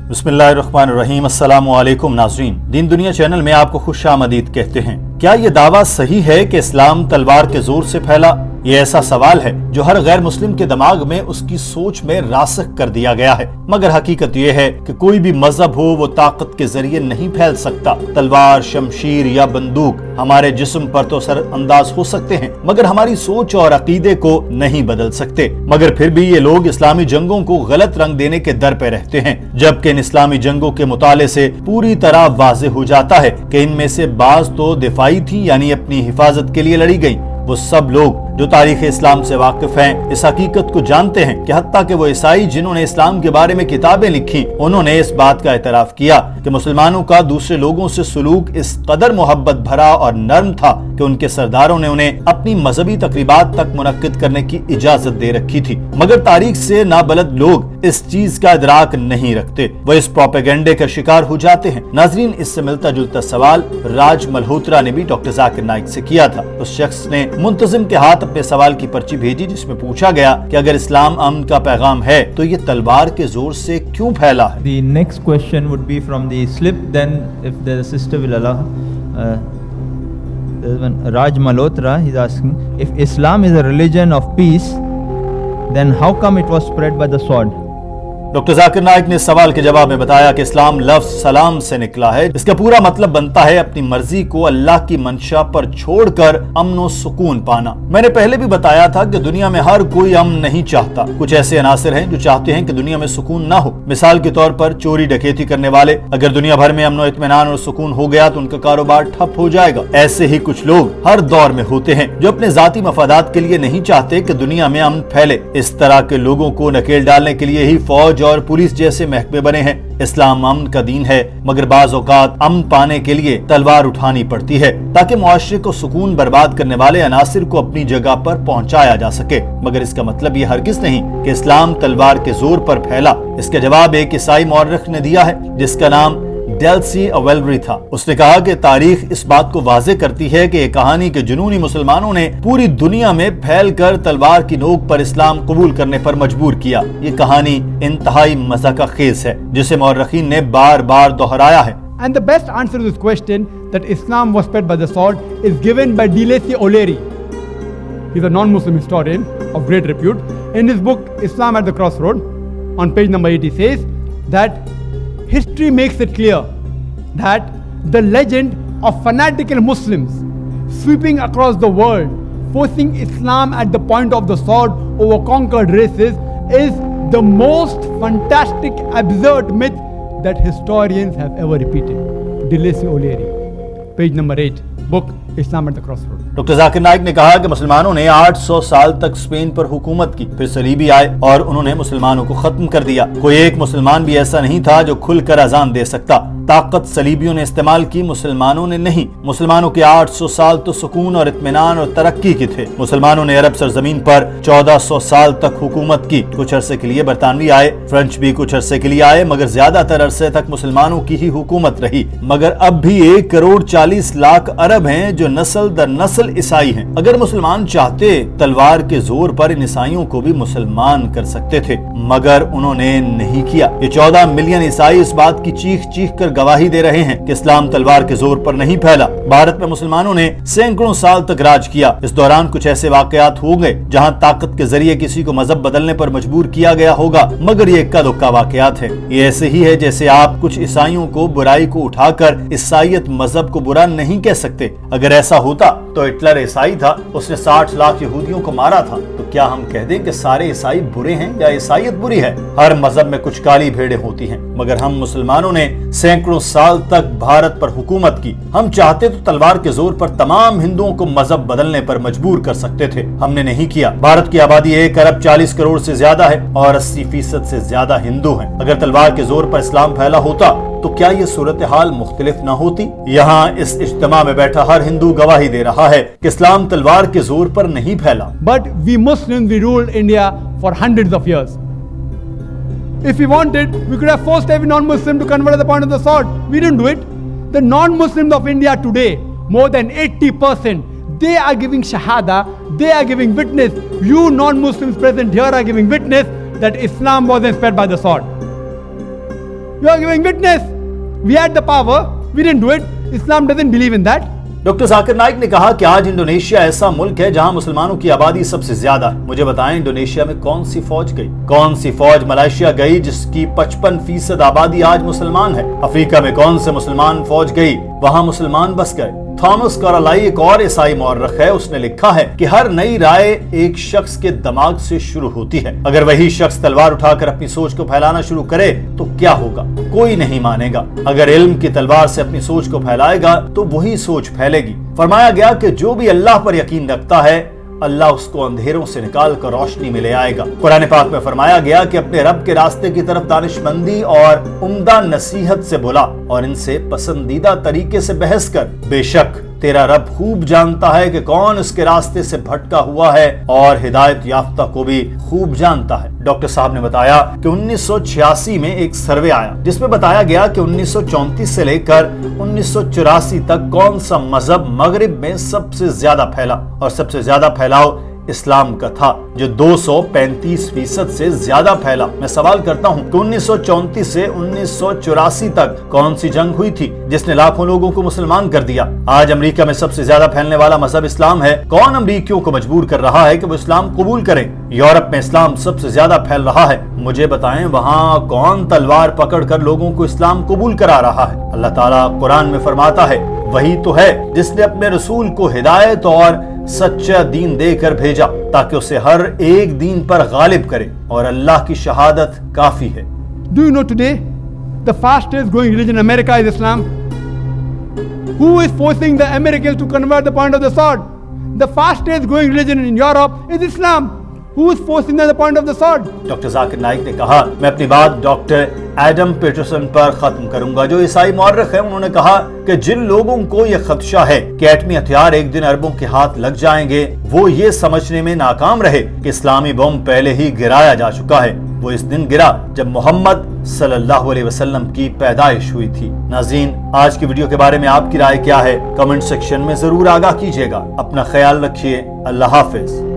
बिस्मिल्लाहिर्रहमानिर्रहीम। अस्सलामु अलैकुम नाज़रीन, दीन दुनिया चैनल में आपको खुश आमदीद कहते हैं। क्या ये दावा सही है कि इस्लाम तलवार के जोर से फैला? ये ऐसा सवाल है जो हर गैर मुस्लिम के दिमाग में उसकी सोच में रासिख कर दिया गया है, मगर हकीकत ये है कि कोई भी मजहब हो वो ताकत के जरिए नहीं फैल सकता। तलवार, शमशीर या बंदूक हमारे जिस्म पर तो असर अंदाज हो सकते हैं, मगर हमारी सोच और अकीदे को नहीं बदल सकते। मगर फिर भी ये लोग इस्लामी जंगों को गलत रंग देने के दर पे रहते हैं, जबकि इन इस्लामी जंगों के मुताले से पूरी तरह वाज़ेह हो जाता है कि इनमें से बाज तो दिफाई थी, यानी अपनी हिफाजत के लिए लड़ी गई। वो सब लोग जो तारीख इस्लाम से वाकिफ हैं इस हकीकत को जानते हैं कि हत्ता कि वो ईसाई जिन्होंने इस्लाम के बारे में किताबें लिखी, उन्होंने इस बात का एतराफ किया कि मुसलमानों का दूसरे लोगों से सलूक इस कदर मोहब्बत भरा और नर्म था कि उनके सरदारों ने उन्हें अपनी मजहबी तकरीबात तक मुनक्किद करने की इजाजत दे रखी थी। मगर तारीख से नाबलद लोग इस चीज का इदराक नहीं रखते, वो इस प्रोपेगेंडे का शिकार हो जाते हैं। नाजरीन, इससे मिलता जुलता सवाल राज मल्होत्रा ने भी डॉक्टर जाकिर नाइक से किया था। उस शख्स ने मुंतजिम के हाथ अपने सवाल की पर्ची भेजी, जिसमें पूछा गया कि अगर इस्लाम अमन का पैगाम है तो ये तलवार के जोर से क्यों फैला है। The next question would be from the slip. Then, if the sister will allow, Raj Malhotra, he's asking, if Islam is a religion of peace, then how come it was spread by the sword? Doctor Zakir Naik ने सवाल के जवाब में बताया कि इस्लाम लफ्ज सलाम से निकला है। इसका पूरा मतलब बनता है अपनी मर्जी को अल्लाह की मंशा पर छोड़कर अमन और सुकून पाना। मैंने पहले भी बताया था कि दुनिया में हर कोई अमन नहीं चाहता। कुछ ऐसे अनासिर हैं जो चाहते हैं कि दुनिया में सुकून ना हो। मिसाल के तौर पर चोरी डकैती करने वाले, अगर दुनिया भर में अमन और इत्मीनान और सुकून हो गया तो उनका कारोबार ठप हो जाएगा। ऐसे ही कुछ लोग हर दौर में होते हैं जो अपने जाती मफादात के लिए नहीं चाहते कि दुनिया में अमन फैले। इस तरह के लोगों को नकेल डालने के लिए ही फौज और पुलिस जैसे महकमे बने हैं। इस्लाम अमन का दीन है, मगर बाज़ औक़ात अमन पाने के लिए तलवार उठानी पड़ती है ताकि मुआशरे को सुकून बर्बाद करने वाले अनासिर को अपनी जगह पर पहुंचाया जा सके। मगर इसका मतलब ये हरगिज़ नहीं कि इस्लाम तलवार के जोर पर फैला। इसका जवाब एक ईसाई मौरख ने दिया है जिसका नाम लेसी था। उसने कहा कि तारीख इस बात को वाज़ेह करती है कि ये कहानी के जुनूनी मुसलमानों ने पूरी दुनिया में फैलकर तलवार की नोक पर इस्लाम कबूल करने पर मजबूर किया। ये कहानी इंतहाई मज़ाक़खेज़ है जिसे मौरखीन ने बार बार दोहराया है। And the best answer to this question that Islam was spread by the sword is given by Lacy. He's a non-Muslim historian of great repute. In his book Islam at the Crossroad, on page number 80, says that history makes it clear that the legend of fanatical Muslims sweeping across the world, forcing Islam at the point of the sword over conquered races, is the most fantastic, absurd myth that historians have ever repeated. Lacy, page number 8, book Islam at the Crossroad. Doctor Zakir Naik ने कहा कि मुसलमानों ने 800 साल तक Spain पर हुकूमत की, फिर सलीबी आए और उन्होंने मुसलमानों को खत्म कर दिया। कोई एक मुसलमान भी ऐसा नहीं था जो खुलकर अजान दे सकता। ताकत सलीबियों ने इस्तेमाल की, मुसलमानों ने नहीं। मुसलमानों के 800 साल तो सुकून और इत्मीनान और तरक्की के थे। मुसलमानों ने अरब सरजमीन पर 1400 साल तक हुकूमत की। कुछ अरसे के लिए बरतानवी आए, फ्रेंच भी कुछ अरसे के लिए आए, मगर ज्यादातर अरसे तक मुसलमानों की ही हुकूमत रही। मगर अब भी 1,40,00,000 अरब हैं जो नस्ल दर नस्ल ईसाई हैं। अगर मुसलमान चाहते तलवार के जोर पर इन ईसाइयों को भी मुसलमान कर सकते थे, मगर उन्होंने नहीं किया। ये 14 मिलियन ईसाई इस बात की चीख चीख कर गवाही दे रहे हैं कि इस्लाम तलवार के जोर पर नहीं फैला। भारत में मुसलमानों ने सैकड़ों साल तक राज किया। इस दौरान कुछ ऐसे वाकयात हो गए जहां ताकत के जरिए किसी को मजहब बदलने पर मजबूर किया गया होगा, मगर ये इक्का दुक्का वाकयात है। ये ऐसे ही है जैसे आप कुछ ईसाइयों को बुराई को उठाकर ईसाइयत मजहब को बुरा नहीं कह सकते। अगर ऐसा होता तो हिटलर ईसाई था, उसने 60 लाख यहूदियों को मारा था, तो क्या हम कह दें कि सारे ईसाई बुरे हैं या ईसाइयत बुरी है? हर मजहब में कुछ काली भेड़ें होती हैं, मगर हम मुसलमानों ने सैकड़ों साल तक भारत पर हुकूमत की। हम चाहते तो तलवार के जोर पर तमाम हिंदुओं को मजहब बदलने पर मजबूर कर सकते थे, हमने नहीं किया। भारत की आबादी 1,40,00,000,000 से ज्यादा है और 80% से ज्यादा हिंदू हैं। अगर तलवार के जोर पर इस्लाम फैला होता तो क्या ये सूरत हाल मुख्तलिफ न होती? यहाँ इस इज्तिमा में बैठा हर हिंदू गवाही दे रहा है कि इस्लाम तलवार के जोर पर नहीं फैला। But we Muslims, we ruled India for hundreds of years. If we wanted, we could have forced every non-Muslim to convert at the point of the sword. We didn't do it. The non-Muslims of India today, more than 80%, they are giving shahada, they are giving witness. You non-Muslims present here are giving witness that Islam wasn't spread by the sword. You are giving witness. We had the power, we didn't do it. Islam doesn't believe in that. Doctor Zakir Naik ने कहा कि आज Indonesia ऐसा मुल्क है जहां मुसलमानों की आबादी सबसे ज्यादा है। मुझे बताएं इंडोनेशिया में कौन सी फौज गई, कौन सी फौज मलेशिया गई जिसकी 55% आबादी आज मुसलमान है। अफ्रीका में कौन से मुसलमान फौज गई, वहां मुसलमान बस गए। थॉमस कैरोलाई एक और ईसाई मौर्रख है, उसने लिखा है कि हर नई राय एक शख्स के दिमाग से शुरू होती है। अगर वही शख्स तलवार उठाकर अपनी सोच को फैलाना शुरू करे तो क्या होगा, कोई नहीं मानेगा। अगर इल्म की तलवार से अपनी सोच को फैलाएगा तो वही सोच फैलेगी। फरमाया गया कि जो भी अल्लाह पर यकीन रखता है अल्लाह उसको अंधेरों से निकाल कर रोशनी में ले आएगा। कुरान पाक में फरमाया गया कि अपने रब के रास्ते की तरफ दानिशमंदी और उम्दा नसीहत से बुला और इनसे पसंदीदा तरीके से बहस कर, बेशक तेरा रब खूब जानता है कि कौन उसके रास्ते से भटका हुआ है और हिदायत याफ्ता को भी खूब जानता है। डॉक्टर साहब ने बताया कि 1986 में एक सर्वे आया जिसमें बताया गया कि 1934 से लेकर 1984 तक कौन सा मजहब मगरिब में सबसे ज्यादा फैला, और सबसे ज्यादा फैलाव इस्लाम का था जो 235% से ज्यादा फैला। मैं सवाल करता हूँ कि 1934 से 1984 तक कौन सी जंग हुई थी जिसने लाखों लोगों को मुसलमान कर दिया। आज अमेरिका में सबसे ज्यादा फैलने वाला मजहब इस्लाम है। कौन अमेरिकियों को मजबूर कर रहा है कि वो इस्लाम कबूल करें। यूरोप में इस्लाम सबसे ज्यादा फैल रहा है। मुझे बताएं वहाँ कौन तलवार पकड़ कर लोगों को इस्लाम कबूल करा रहा है। अल्लाह ताला कुरान में फरमाता है वही तो है जिसने अपने रसूल को हिदायत और सच्चा दीन देकर भेजा ताकि उसे हर एक दीन पर गालिब करे, और अल्लाह की शहादत काफी है। Do you know today the fastest growing religion in America is Islam? Who is forcing the Americans to convert the point of the sword? The fastest growing religion in Europe is Islam. Who is forcing them the point of the sword? Doctor Zakir Naik ने कहा, मैं अपनी बात doctor Adam Peterson पर खत्म करूंगा जो ईसाई मौर्रख है। उन्होंने कहा कि जिन लोगों को यह खदशा है कि एटमी हथियार एक दिन अरबों के हाथ लग जाएंगे, वो ये समझने में नाकाम रहे कि इस्लामी बम पहले ही गिराया जा चुका है। वो इस दिन गिरा जब मोहम्मद सल्लल्लाहु अलैहि वसल्लम की पैदाइश हुई थी। नाज़रीन, आज की वीडियो के बारे में आपकी राय क्या है, कमेंट सेक्शन में जरूर आगाह कीजिएगा। अपना ख्याल रखिए। अल्लाह हाफिज।